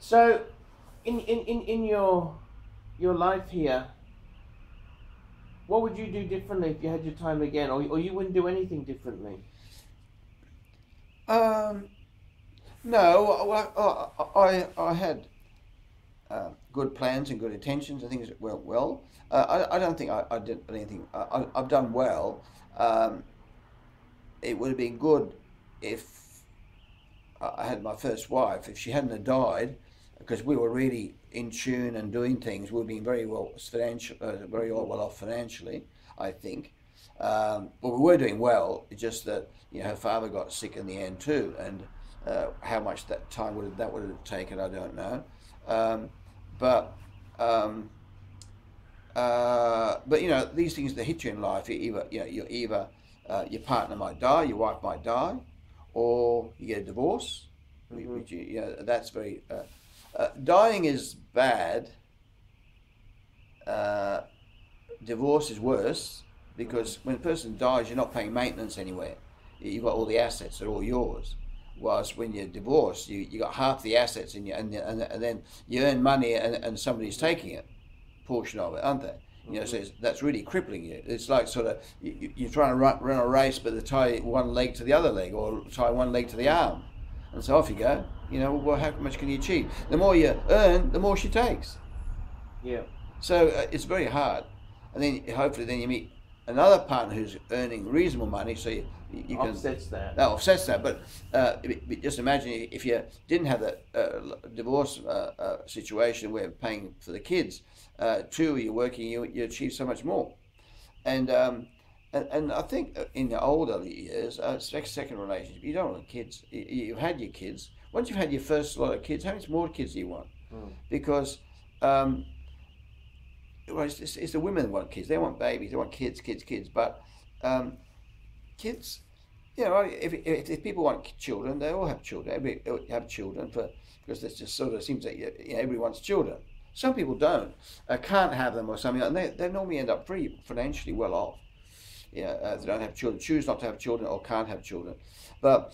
So, in your life here, what would you do differently if you had your time again, or you wouldn't do anything differently? No, I had good plans and good intentions and things that went well. I don't think I did anything. I've done well. It would have been good if I had my first wife. If she hadn't have died, because we were really in tune and doing things, we'd been very well very well off financially, I think. But we were doing well. It's just that her father got sick in the end too, and how much that time would have taken, I don't know. But these things that hit you in life, your partner might die, your wife might die, or you get a divorce. Which that's very dying is bad. Divorce is worse, because when a person dies, you're not paying maintenance anywhere. You've got all the assets; they're all yours. Whilst when you're divorced, you got half the assets in you, and then you earn money, and somebody's taking it, portion of it, aren't they? So that's really crippling you. It's like sort of you're trying to run a race, but they tie one leg to the other leg, or tie one leg to the arm, and so off you go. Well, how much can you achieve? The more you earn, the more she takes. Yeah. So it's very hard, and then hopefully you meet another partner who's earning reasonable money, so you can offsets that. That offsets that. But just imagine if you didn't have that divorce situation where paying for the kids, two, you're working, you achieve so much more. And I think in the older years, second relationship, you don't want kids. You've had your kids. Once you've had your first lot of kids, how much more kids do you want? Because it's the women that want kids. They want babies. They want kids. But kids, if people want children, they all have children. Everybody have children because it just sort of seems that everybody wants children. Some people don't, can't have them or something, and they normally end up pretty financially well off. They don't have children, choose not to have children, or can't have children, but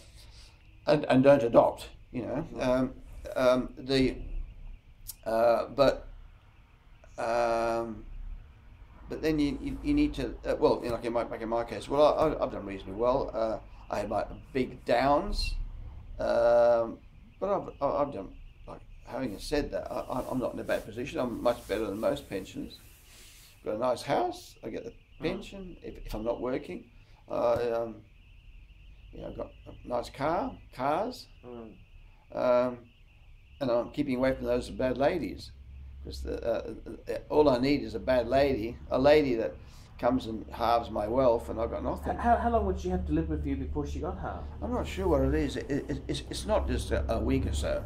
and don't adopt. But then you need to like in my case, I've done reasonably well. I had my big downs, but I've done. Having said that, I'm not in a bad position. I'm much better than most pensioners. Got a nice house. I get the pension if I'm not working. I've got a nice cars, and I'm keeping away from those bad ladies, because all I need is a bad lady, a lady that comes and halves my wealth, and I've got nothing. How long would she have to live with you before she got halved? I'm not sure what it is. It's not just a week or so.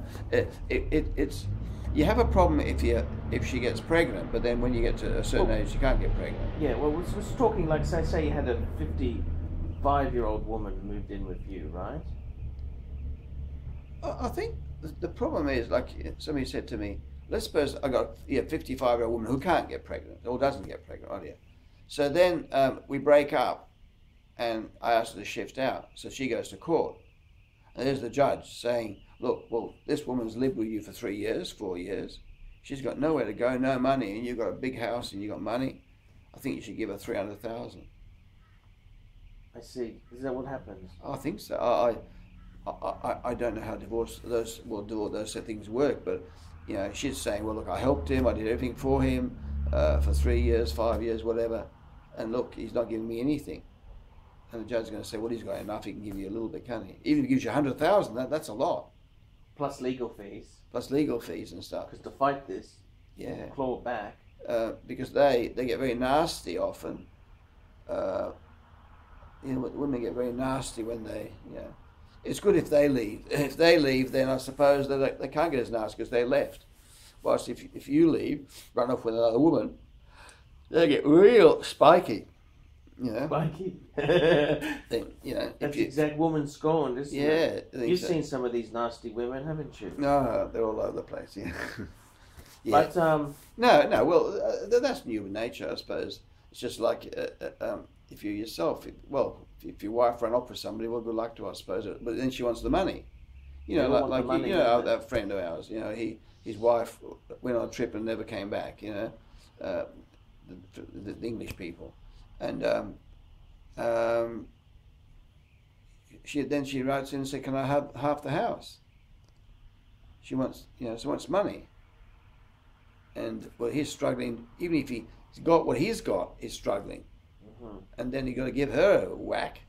It's you have a problem if she gets pregnant, but then when you get to a certain age, you can't get pregnant. Yeah, well, we're talking like say you had a 55-year-old woman moved in with you, right? I think the problem is, like somebody said to me, let's suppose I got a 55-year-old woman who can't get pregnant or doesn't get pregnant, right? So then we break up, and I ask her to shift out. So she goes to court, and there's the judge saying, look, well, this woman's lived with you for 3 years, 4 years. She's got nowhere to go, no money, and you've got a big house and you've got money. I think you should give her $300,000. I see. Is that what happens? I think so. I don't know how those things work, but she's saying, well, look, I helped him, I did everything for him for 3 years, 5 years, whatever, and look, he's not giving me anything. And the judge is going to say, well, he's got enough, he can give you a little bit, can't he? Even if he gives you $100,000, that's a lot. Plus legal fees. Plus legal fees and stuff. Because to fight this, claw back. Because they get very nasty often. Women get very nasty when they, It's good if they leave. If they leave, then I suppose they can't get as nasty because they left. Whilst if you leave, run off with another woman, they get real spiky. Spiky. Then, That's the exact woman scorned, isn't it? Yeah. You've seen some of these nasty women, haven't you? No, they're all over the place. Yeah. But no. Well, that's human nature, I suppose. It's just like if you yourself, if your wife ran off with somebody, well, good luck to her, I suppose. But then she wants the money. You know, They want the like money, you know, don't they? that friend of ours. You know, his wife went on a trip and never came back. You know, the English people, and she writes in and said, "Can I have half the house?" She wants, you know, she wants money. And well, he's struggling. Even if he's got what he's got, he's struggling. And then you got to give her a whack.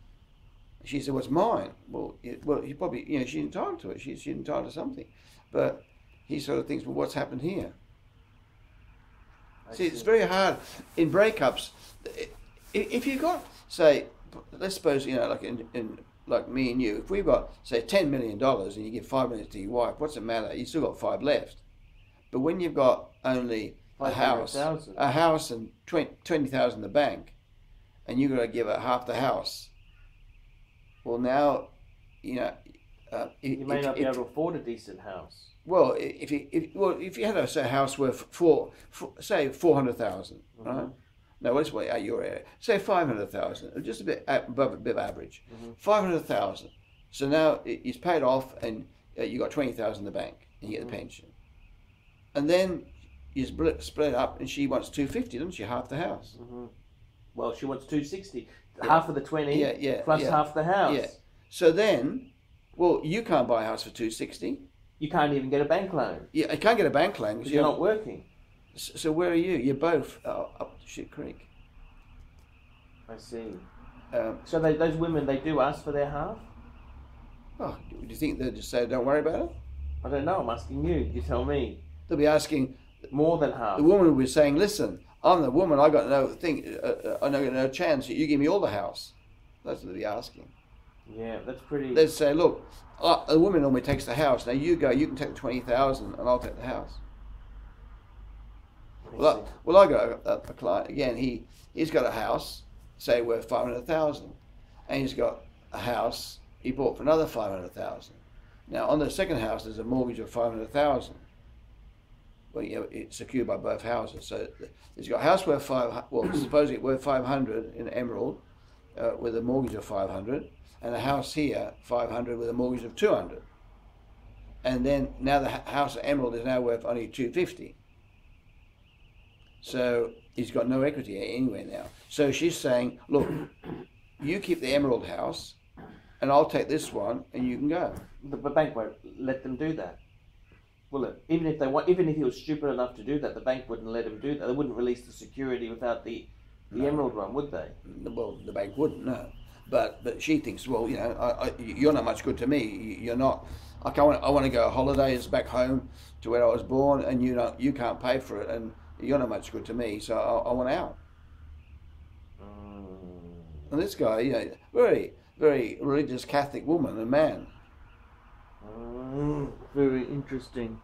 She said, "What's mine?" Well, he probably, you know, she's entitled to it. She's entitled to something, but he sort of thinks, "Well, what's happened here?" See, it's very hard in breakups. If you've got, say, let's suppose, you know, like in like me and you, if we've got, say, $10 million and you give $5 million to your wife, what's the matter? You still got 5 left. But when you've got only a house and 20,000 in the bank, and you've got to give her half the house, well, now, you know, you may not be able to afford a decent house. Well, if you had a house worth say 400,000, right? No, let's wait at your area. Say 500,000, just a bit above a bit of average. 500,000. So now it's paid off, and you got 20,000 in the bank, and you get the pension. And then you split up, and she wants 250, doesn't she? Half the house. Well, she wants 260. Half of the 20, plus yeah. half the house. Yeah. So then, well, you can't buy a house for 260. You can't even get a bank loan. Yeah, you can't get a bank loan because you're not working. So where are you? You're both up Shit Creek. I see. So those women, they do ask for their half? Oh, do you think they'll just say, "Don't worry about it"? I don't know. I'm asking you. You tell me. They'll be asking more than half. The woman will be saying, "Listen, I'm the woman. I got no thing. I got no chance. You give me all the house." That's what they'll be asking. Yeah, that's pretty. They'd say, "Look, a woman normally takes the house. Now you go. You can take the 20,000, and I'll take the house." Well, I got a client again. He's got a house, say worth 500,000, and he's got a house he bought for another 500,000. Now on the second house, there's a mortgage of 500,000. Well, you know, it's secured by both houses. So he's got a house worth supposedly worth 500 in Emerald, with a mortgage of 500, and a house here 500 with a mortgage of 200. And then now the house at Emerald is now worth only 250. So he's got no equity anywhere now. So she's saying, "Look, you keep the Emerald house, and I'll take this one, and you can go." The bank won't let them do that, will it? Even if he was stupid enough to do that, the bank wouldn't let him do that. They wouldn't release the security without the Emerald one, would they? Well, the bank wouldn't, no. But she thinks, well, you know, you're not much good to me. You're not. Like I want to go on holidays back home to where I was born, and you can't pay for it, and you're not much good to me, so I want out. And this guy, you know, very, very religious Catholic woman and man. Very interesting.